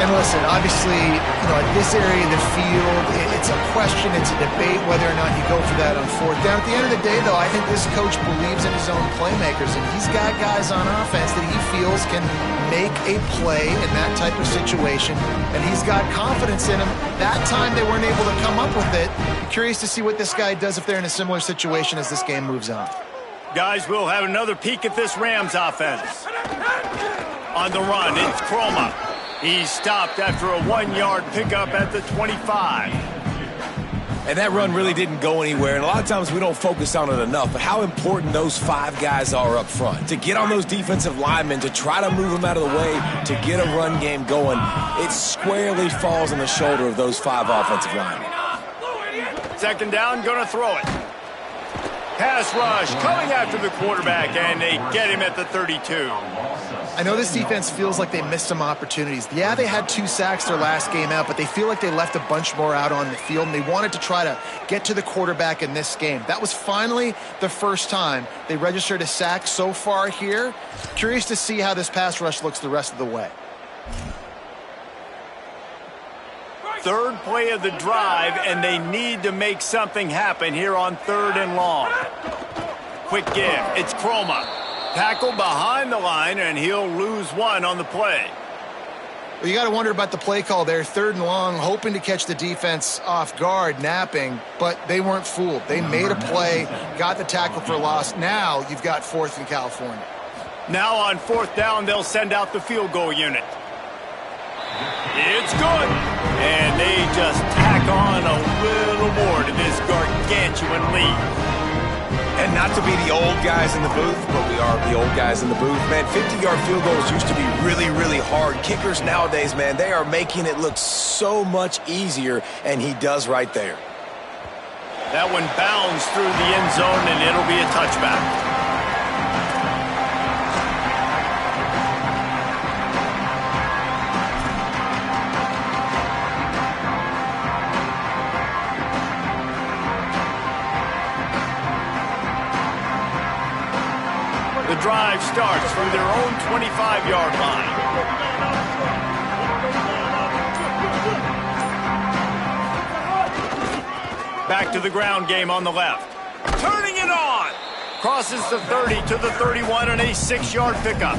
[SPEAKER 3] And listen, obviously, at this area of the field, it's a question, it's a debate whether or not you go for that on fourth down. At the end of the day, though, I think this coach believes in his own playmakers, and he's got guys on offense that he feels can make a play in that type of situation, and he's got confidence in them. That time they weren't able to come up with it. I'm curious to see what this guy does if they're in a similar situation as this game moves on.
[SPEAKER 1] Guys, we'll have another peek at this Rams offense. On the run, it's Croma. He's stopped after a 1-yard pickup at the 25.
[SPEAKER 2] And that run really didn't go anywhere, and a lot of times we don't focus on it enough, but how important those 5 guys are up front. To get on those defensive linemen, to try to move them out of the way, to get a run game going, it squarely falls on the shoulder of those 5 offensive linemen.
[SPEAKER 1] Second down, gonna throw it. Pass rush coming after the quarterback, and they get him at the 32.
[SPEAKER 3] I know this defense feels like they missed some opportunities. Yeah, they had 2 sacks their last game out, but they feel like they left a bunch more out on the field, and they wanted to try to get to the quarterback in this game. That was finally the first time they registered a sack so far here. Curious to see how this pass rush looks the rest of the way.
[SPEAKER 1] Third play of the drive, and they need to make something happen here on 3rd and long. Quick give. It's Croma. Tackle behind the line, and he'll lose 1 on the play.
[SPEAKER 3] Well, you got to wonder about the play call there. 3rd and long, hoping to catch the defense off guard, napping, but they weren't fooled. They made a play, got the tackle for loss. Now you've got 4th in California.
[SPEAKER 1] Now on 4th down, they'll send out the field goal unit. It's good. And they just tack on a little more to this gargantuan lead.
[SPEAKER 2] And not to be the old guys in the booth, but we are the old guys in the booth. Man, 50-yard field goals used to be really, really hard. Kickers nowadays, man, they are making it look so much easier, and he does right there.
[SPEAKER 1] That one bounds through the end zone, and it'll be a touchback. The drive starts from their own 25-yard line. Back to the ground game on the left. Turning it on. Crosses the 30 to the 31 and a 6-yard pickup.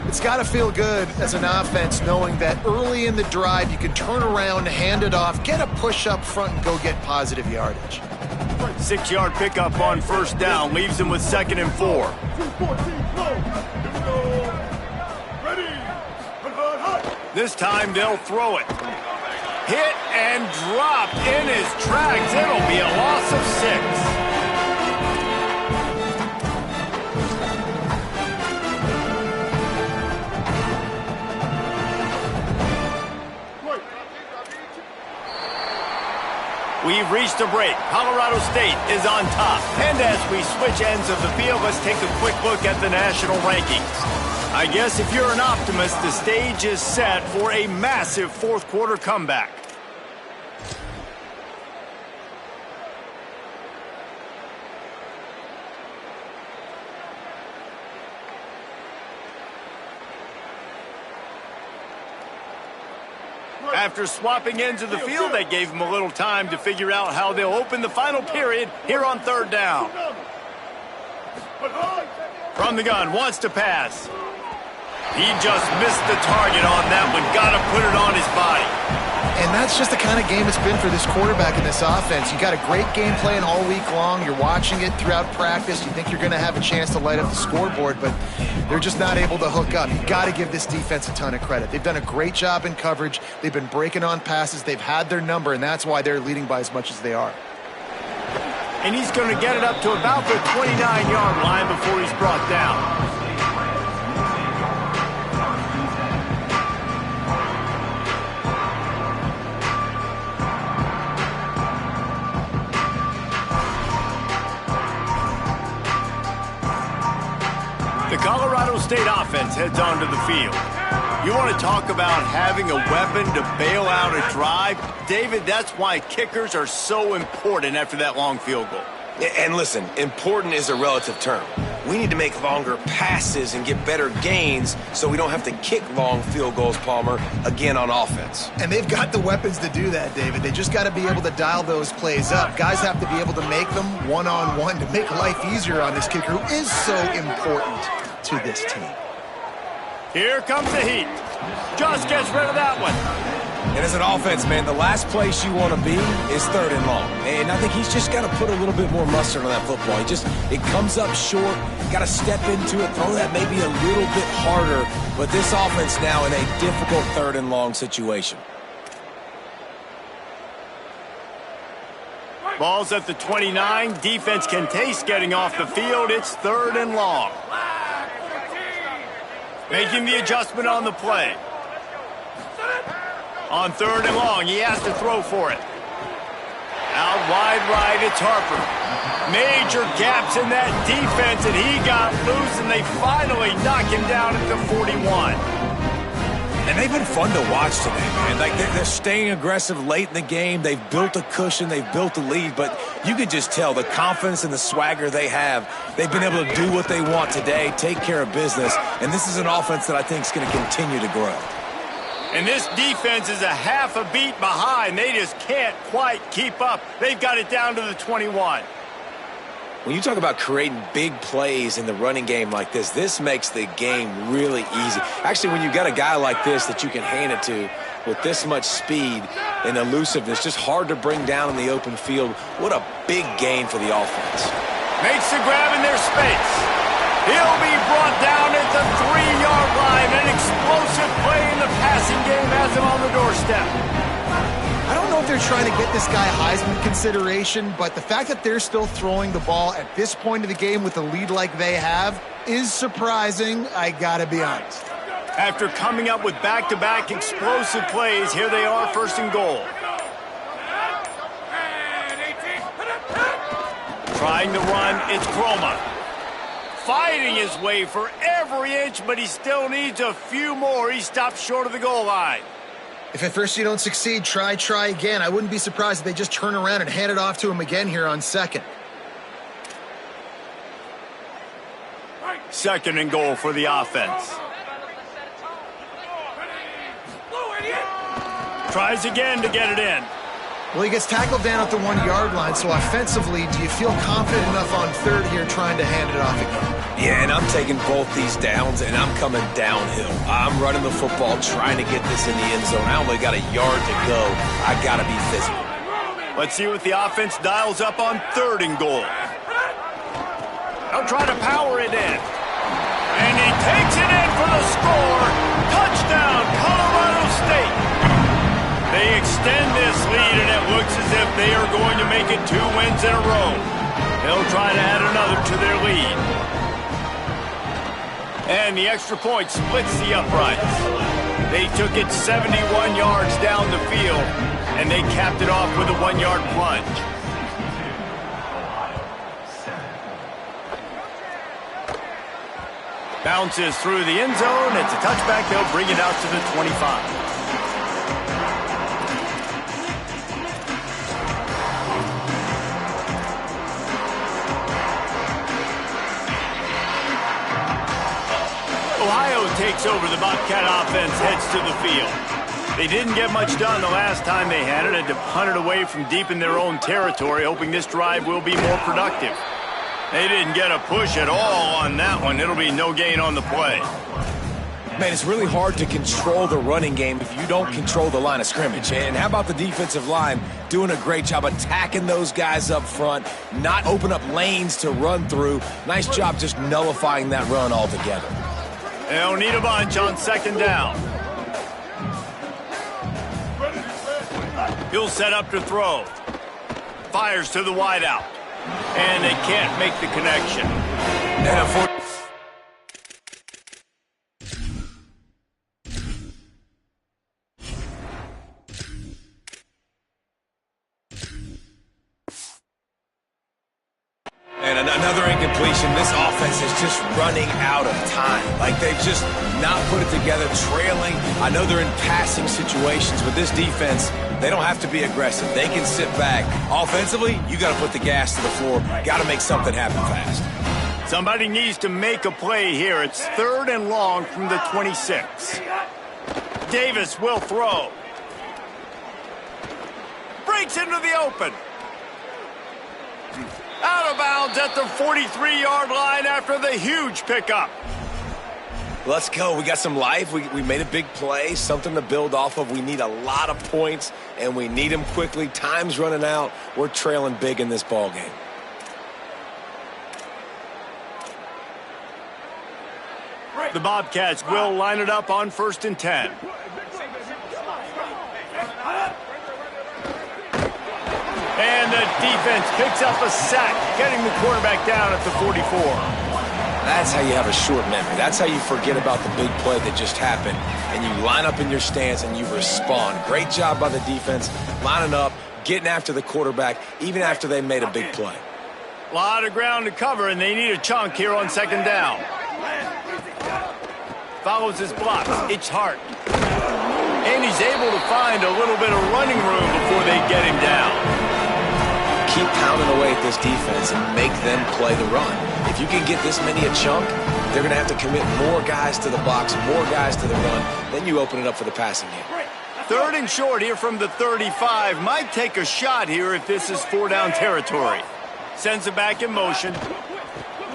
[SPEAKER 3] It's got to feel good as an offense knowing that early in the drive you can turn around, hand it off, get a push up front, and go get positive yardage.
[SPEAKER 1] 6-yard pickup on 1st down leaves them with 2nd and 4. This time they'll throw it. Hit and dropped in his tracks. It'll be a loss of 6. We've reached a break. Colorado State is on top. And as we switch ends of the field, let's take a quick look at the national rankings. I guess if you're an optimist, the stage is set for a massive 4th quarter comeback. After swapping ends of the field, they gave them a little time to figure out how they'll open the final period here on 3rd down. From the gun, wants to pass. He just missed the target on that one. Got to put it on his body.
[SPEAKER 3] And that's just the kind of game it's been for this quarterback in this offense. You got a great game plan all week long. You're watching it throughout practice. You think you're going to have a chance to light up the scoreboard, but they're just not able to hook up. You got to give this defense a ton of credit. They've done a great job in coverage. They've been breaking on passes. They've had their number, and that's why they're leading by as much as they are.
[SPEAKER 1] And he's going to get it up to about the 29-yard line before he's brought down. The Colorado State offense heads onto the field. You want to talk about having a weapon to bail out a drive? David, that's why kickers are so important after that long field goal.
[SPEAKER 2] And listen, important is a relative term. We need to make longer passes and get better gains so we don't have to kick long field goals, Palmer, again on offense.
[SPEAKER 3] And they've got the weapons to do that, David. They just got to be able to dial those plays up. Guys have to be able to make them one-on-one to make life easier on this kicker who is so important to this team.
[SPEAKER 1] Here comes the heat. Just gets rid of that one.
[SPEAKER 2] And as an offense, man, the last place you want to be is 3rd and long. And I think he's just got to put a little bit more mustard on that football. It comes up short. Got to step into it, throw that maybe a little bit harder. But this offense now in a difficult 3rd and long situation.
[SPEAKER 1] Ball's at the 29. Defense can taste getting off the field. It's 3rd and long. Making the adjustment on the play. On 3rd and long, he has to throw for it. Out wide right, it's Harper. Major gaps in that defense, and he got loose, and they finally knock him down at the 41.
[SPEAKER 2] And they've been fun to watch today, man. Like, they're staying aggressive late in the game. They've built a cushion. They've built a lead. But you could just tell the confidence and the swagger they have. They've been able to do what they want today, take care of business. And this is an offense that I think is going to continue to grow.
[SPEAKER 1] And this defense is a half a beat behind. They just can't quite keep up. They've got it down to the 21.
[SPEAKER 2] When you talk about creating big plays in the running game like this makes the game really easy. Actually, when you've got a guy like this that you can hand it to with this much speed and elusiveness, just hard to bring down in the open field. What a big gain for the offense.
[SPEAKER 1] Makes the grab in their space. He'll be brought down at the 3-yard line. An explosive play in the passing game has him on the doorstep.
[SPEAKER 3] I don't know if they're trying to get this guy Heisman consideration, but the fact that they're still throwing the ball at this point of the game with a lead like they have is surprising, I gotta be honest.
[SPEAKER 1] After coming up with back-to-back explosive plays, here they are, 1st and goal. Trying to run, it's Croma. Fighting his way for every inch, but he still needs a few more. He stops short of the goal line.
[SPEAKER 3] If at first you don't succeed, try again. I wouldn't be surprised if they just turn around and hand it off to him again here on 2nd.
[SPEAKER 1] 2nd and goal for the offense. Tries again to get it in.
[SPEAKER 3] Well, he gets tackled down at the 1-yard line, so offensively, do you feel confident enough on 3rd here trying to hand it off again?
[SPEAKER 2] Yeah, and I'm taking both these downs, and I'm coming downhill. I'm running the football, trying to get this in the end zone. I only got a yard to go. I got to be physical.
[SPEAKER 1] Let's see what the offense dials up on 3rd and goal. They'll try to power it in. And he takes it in for the score. Touchdown, Colorado State. They extend this lead, and it looks as if they are going to make it 2 wins in a row. They'll try to add another to their lead. And the extra point splits the uprights. They took it 71 yards down the field, and they capped it off with a 1-yard plunge. Bounces through the end zone. It's a touchback. They'll bring it out to the 25. Ohio takes over. The Bobcat offense heads to the field. They didn't get much done the last time they had it. Had to punt it away from deep in their own territory, hoping this drive will be more productive. They didn't get a push at all on that one. It'll be no gain on the play.
[SPEAKER 2] Man, it's really hard to control the running game if you don't control the line of scrimmage. And how about the defensive line doing a great job attacking those guys up front, not open up lanes to run through. Nice job just nullifying that run altogether.
[SPEAKER 1] They'll need a bunch on second down. He'll set up to throw. Fires to the wideout. And they can't make the connection.
[SPEAKER 2] And another incompletion. This offense is just running out of time. Like, they've just not put it together, trailing. I know they're in passing situations, but this defense, they don't have to be aggressive. They can sit back. Offensively, you got to put the gas to the floor. Got to make something happen fast.
[SPEAKER 1] Somebody needs to make a play here. It's 3rd and long from the 26. Davis will throw. Breaks into the open. Out of bounds at the 43-yard line after the huge pickup.
[SPEAKER 2] Let's go. We got some life. We made a big play, something to build off of. We need a lot of points, and we need them quickly. Time's running out. We're trailing big in this ball game.
[SPEAKER 1] The Bobcats will line it up on 1st and 10. And the defense picks up a sack, getting the quarterback down at the 44.
[SPEAKER 2] That's how you have a short memory. That's how you forget about the big play that just happened, and you line up in your stance and you respond. Great job by the defense, lining up, getting after the quarterback, even after they made a big play.
[SPEAKER 1] A lot of ground to cover, and they need a chunk here on 2nd down. Follows his blocks. It's Hart. And he's able to find a little bit of running room before they get him down.
[SPEAKER 2] Keep pounding away at this defense and make them play the run. If you can get this many a chunk, they're going to have to commit more guys to the box, more guys to the run. Then you open it up for the passing game.
[SPEAKER 1] 3rd and short here from the 35. Might take a shot here if this is 4-down territory. Sends it back in motion.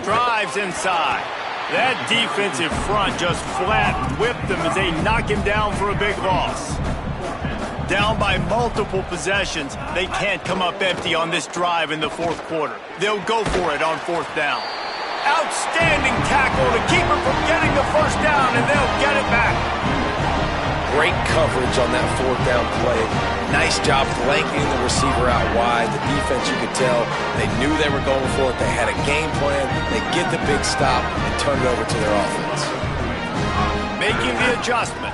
[SPEAKER 1] Drives inside. That defensive front just flat whipped him as they knock him down for a big loss. Down by multiple possessions, they can't come up empty on this drive in the 4th quarter. They'll go for it on 4th down. Outstanding tackle to keep him from getting the 1st down, and they'll get it back.
[SPEAKER 2] Great coverage on that 4th down play. Nice job flanking the receiver out wide. The defense, you could tell, they knew they were going for it. They had a game plan. They get the big stop and turn it over to their offense.
[SPEAKER 1] Making the adjustment.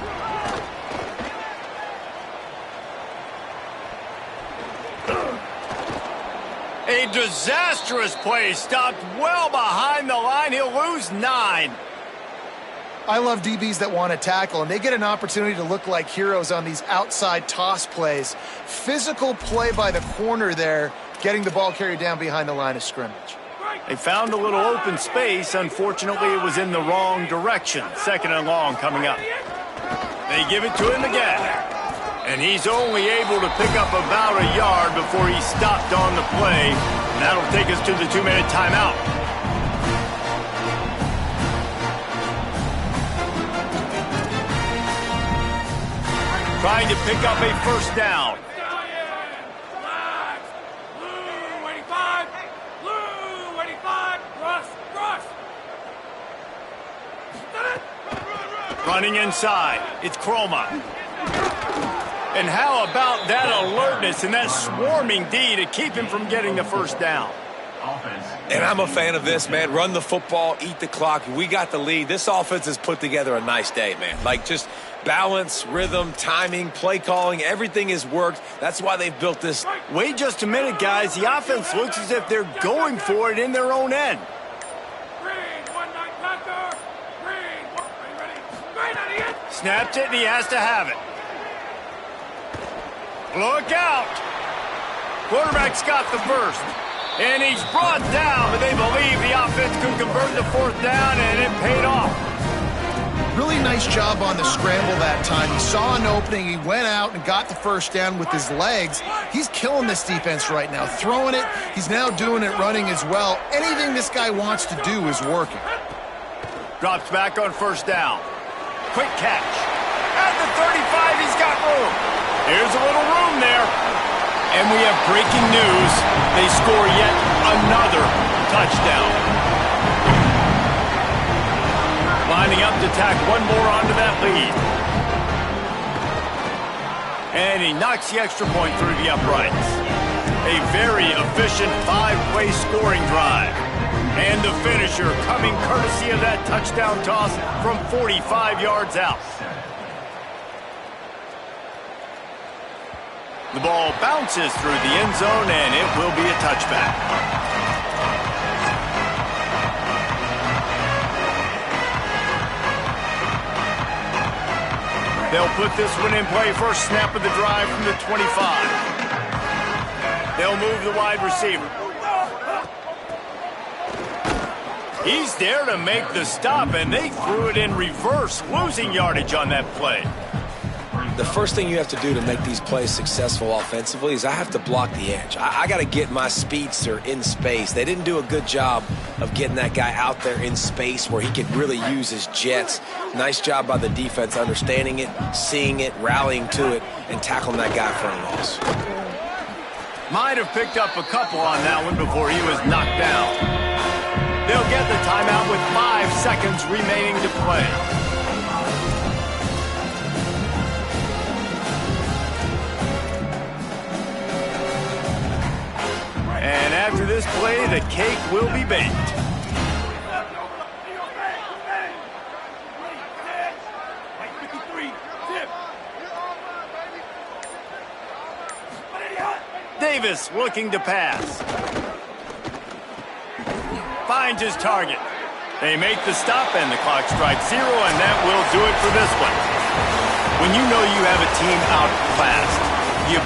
[SPEAKER 1] A disastrous play, stopped well behind the line. He'll lose 9.
[SPEAKER 3] I love DBs that want to tackle, and they get an opportunity to look like heroes on these outside toss plays. Physical play by the corner there, getting the ball carried down behind the line of scrimmage.
[SPEAKER 1] They found a little open space. Unfortunately, it was in the wrong direction. 2nd and long coming up. They give it to him again. And he's only able to pick up about a yard before he's stopped on the play. And that'll take us to the 2-minute timeout. Trying to pick up a 1st down. Running inside. It's Chroma. And how about that alertness and that swarming D to keep him from getting the 1st down?
[SPEAKER 2] And I'm a fan of this, man. Run the football, eat the clock. We got the lead. This offense has put together a nice day, man. Like, just balance, rhythm, timing, play calling, everything has worked. That's why they've built this.
[SPEAKER 1] Wait just a minute, guys. The offense looks as if they're going for it in their own end. Snapped it, and he has to have it. Look out. Quarterback's got the 1st. And he's brought down, but they believe the offense could convert the 4th down, and it paid off.
[SPEAKER 3] Really nice job on the scramble that time. He saw an opening. He went out and got the first down with his legs. He's killing this defense right now. Throwing it. He's now doing it running as well. Anything this guy wants to do is working.
[SPEAKER 1] Drops back on first down. Quick catch. At the 35, he's got room. Here's a little room there. And we have breaking news. They score yet another touchdown. Lining up to tack one more onto that lead. And he knocks the extra point through the uprights. A very efficient 5-play scoring drive. And the finisher coming courtesy of that touchdown toss from 45 yards out. The ball bounces through the end zone, and it will be a touchback. They'll put this one in play first snap of the drive from the 25. They'll move the wide receiver. He's there to make the stop, and they threw it in reverse, losing yardage on that play.
[SPEAKER 2] The first thing you have to do to make these plays successful offensively is I have to block the edge. I got to get my speedster in space. They didn't do a good job of getting that guy out there in space where he could really use his jets. Nice job by the defense understanding it, seeing it, rallying to it, and tackling that guy for a loss.
[SPEAKER 1] Might have picked up a couple on that one before he was knocked down. They'll get the timeout with 5 seconds remaining to play. And after this play, the cake will be baked. Davis looking to pass. Finds his target. They make the stop, and the clock strikes 0, and that will do it for this one. When you know you have a team outclassed, you